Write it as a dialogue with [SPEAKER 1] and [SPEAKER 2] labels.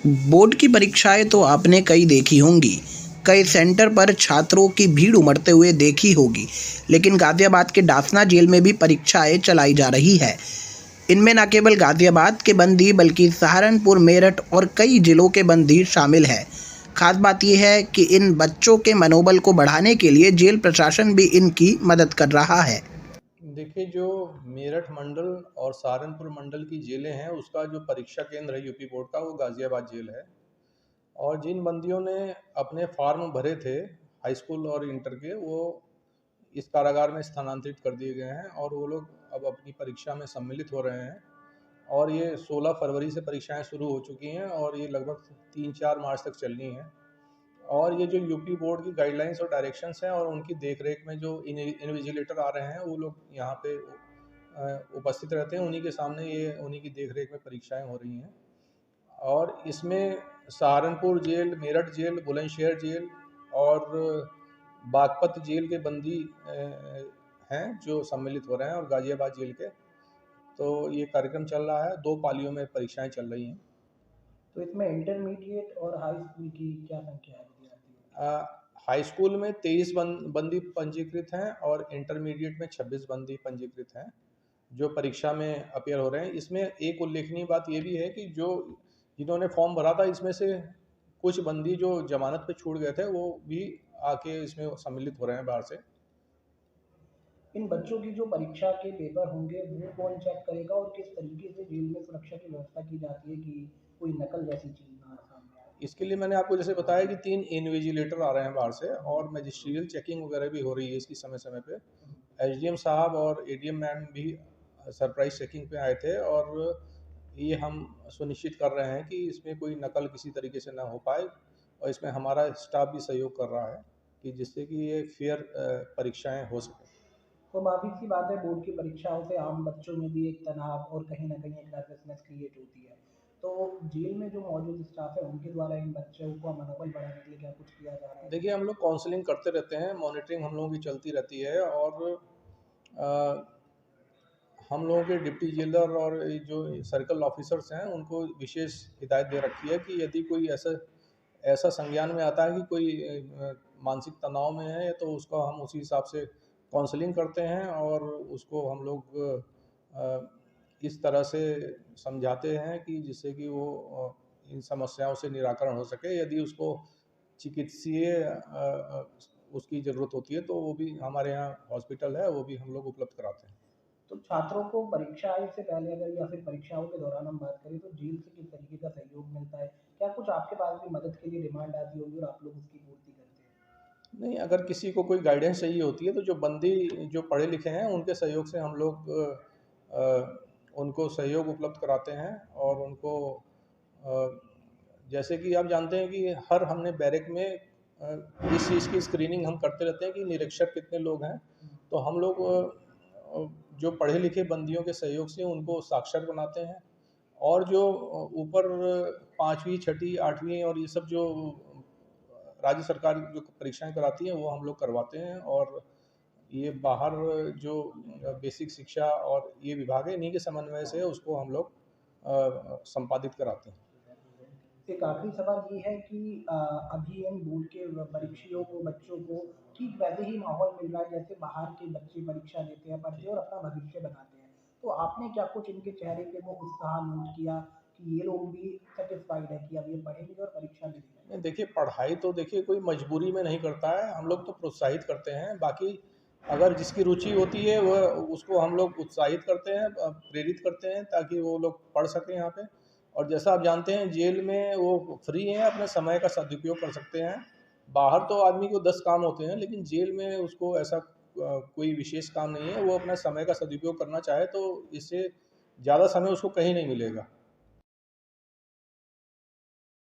[SPEAKER 1] Board की परीक्षाएं तो आपने कई देखी होंगी, कई सेंटर पर छात्रों की भीड़ उमड़ते हुए देखी होगी, लेकिन गाजियाबाद के डासना जेल में भी परीक्षाएं चलाई जा रही है। इनमें न केवल गाजियाबाद के बंदी बल्कि सहारनपुर, मेरठ और कई जिलों के बंदी शामिल हैं। खास बात यह है कि इन बच्चों के मनोबल को बढ़ाने के लिए जेल प्रशासन भी इनकी मदद कर रहा है।
[SPEAKER 2] देखिए, जो मेरठ मंडल और सहारनपुर मंडल की जेलें हैं, उसका जो परीक्षा केंद्र है यूपी बोर्ड का, वो गाज़ियाबाद जेल है। और जिन बंदियों ने अपने फॉर्म भरे थे हाई स्कूल और इंटर के, वो इस कारागार में स्थानांतरित कर दिए गए हैं और वो लोग अब अपनी परीक्षा में सम्मिलित हो रहे हैं। और ये 16 फरवरी से परीक्षाएं शुरू हो चुकी हैं और ये लगभग 3-4 मार्च तक चलनी है। और ये जो यूपी बोर्ड की गाइडलाइंस और डायरेक्शंस हैं और उनकी देखरेख में जो इन्विजिलेटर आ रहे हैं, वो लोग यहाँ पे उपस्थित रहते हैं। उन्हीं के सामने ये उन्हीं की देखरेख में परीक्षाएं हो रही हैं। और इसमें Saharanpur jail, Meerut jail, Bulandshahr jail और बागपत जेल के बंदी हैं जो सम्मिलित हो रहे हैं, और गाजियाबाद जेल के। तो ये कार्यक्रम चल रहा है, 2 पालियों में परीक्षाएं चल रही हैं।
[SPEAKER 3] तो इसमें इंटरमीडिएट और हाई स्कूल की क्या संख्या है विद्यार्थियों?
[SPEAKER 2] हाई स्कूल में 23 बंदी पंजीकृत हैं और इंटरमीडिएट में 26 बंदी पंजीकृत हैं जो परीक्षा में अपीयर हो रहे हैं। इसमें एक उल्लेखनीय बात ये भी है कि जो जिन्होंने फॉर्म भरा था, इसमें से कुछ बंदी जो जमानत पे छूट गए थे, वो भी आके इसमें सम्मिलित हो रहे हैं बाहर से।
[SPEAKER 3] इन बच्चों की जो परीक्षा के पेपर होंगे वो कौन चेक करेगा और किस तरीके से जेल में सुरक्षा की व्यवस्था की जाती है कि कोई नकल जैसी चीज़ ना सामने आए?
[SPEAKER 2] इसके लिए मैंने आपको जैसे बताया कि 3 इन्विजिलेटर आ रहे हैं बाहर से, और मजिस्ट्रियल चेकिंग वगैरह भी हो रही है इसकी समय समय पे। एसडीएम साहब और एडीएम मैम भी सरप्राइज चेकिंग पे आए थे, और ये हम सुनिश्चित कर रहे हैं कि इसमें कोई नकल किसी तरीके से ना हो पाए। और इसमें हमारा स्टाफ भी सहयोग कर रहा है कि जिससे कि ये फेयर परीक्षाएं हो सकें।
[SPEAKER 3] तो माफी सी बात है, बोर्ड की परीक्षाओं से आम बच्चों में भी एक तनाव और कहीं ना कहीं एक नर्वसनेस क्रिएट होती है। तो जेल में जो मौजूद स्टाफ है उनके द्वारा इन बच्चों का मनोबल बढ़ाने के लिए क्या कुछ किया जा रहा है?
[SPEAKER 2] देखिए, हम लोग काउंसलिंग करते रहते हैं, मॉनिटरिंग हम लोगों की चलती रहती है, और हम लोगों के डिप्टी जेलर और ये जो सर्कल ऑफिसर्स हैं, उनको विशेष हिदायत दे रखी है कि यदि कोई ऐसा ऐसा संज्ञान में आता है कि कोई मानसिक तनाव में है, तो उसका हम उसी हिसाब से काउंसलिंग करते हैं और उसको हम लोग इस तरह से समझाते हैं कि जिससे कि वो इन समस्याओं से निराकरण हो सके। यदि उसको चिकित्सीय उसकी ज़रूरत होती है, तो वो भी हमारे यहाँ हॉस्पिटल है, वो भी हम लोग उपलब्ध कराते हैं।
[SPEAKER 3] तो छात्रों को परीक्षाएं से पहले अगर या फिर परीक्षाओं के दौरान हम बात करें तो जेल से किस तरीके का सहयोग मिलता है? क्या कुछ आपके पास भी मदद के लिए डिमांड आती होगी और आप लोग उसकी पूर्ति करते हैं?
[SPEAKER 2] नहीं, अगर किसी को कोई गाइडेंस चाहिए होती है, तो जो बंदी जो पढ़े लिखे हैं, उनके सहयोग से हम लोग उनको सहयोग उपलब्ध कराते हैं। और उनको जैसे कि आप जानते हैं कि हर हमने बैरक में इस चीज़ की स्क्रीनिंग हम करते रहते हैं कि निरीक्षक कितने लोग हैं। तो हम लोग जो पढ़े लिखे बंदियों के सहयोग से उनको साक्षर बनाते हैं, और जो ऊपर 5वीं, 6ठी, 8वीं और ये सब जो राज्य सरकार जो परीक्षाएं कराती हैं, वो हम लोग करवाते हैं। और ये बाहर जो बेसिक शिक्षा और ये विभाग है, इन्हीं के समन्वय से उसको हम लोग संपादित कराते हैं।
[SPEAKER 3] एक आखिरी सवाल ये है कि अभी इन बोर्ड के परीक्षियों को बच्चों को ठीक वैसे ही माहौल मिल रहा है जैसे बाहर के बच्चे परीक्षा देते हैं, पढ़ते हैं और अपना भविष्य बनाते हैं। तो आपने क्या कुछ इनके चेहरे पे वो उत्साह नोट किया कि ये लोग भी सेटिस्फाइड है कि अब ये पढ़ेंगे और परीक्षा भी देंगे?
[SPEAKER 2] देखिए, पढ़ाई तो देखिए कोई मजबूरी में नहीं करता है, हम लोग तो प्रोत्साहित करते हैं। बाकी अगर जिसकी रुचि होती है वह उसको हम लोग उत्साहित करते हैं, प्रेरित करते हैं, ताकि वो लोग पढ़ सकें यहाँ पे। और जैसा आप जानते हैं, जेल में वो फ्री हैं, अपने समय का सदुपयोग कर सकते हैं। बाहर तो आदमी को 10 काम होते हैं, लेकिन जेल में उसको ऐसा कोई विशेष काम नहीं है। वो अपना समय का सदुपयोग करना चाहे तो इससे ज़्यादा समय उसको कहीं नहीं मिलेगा।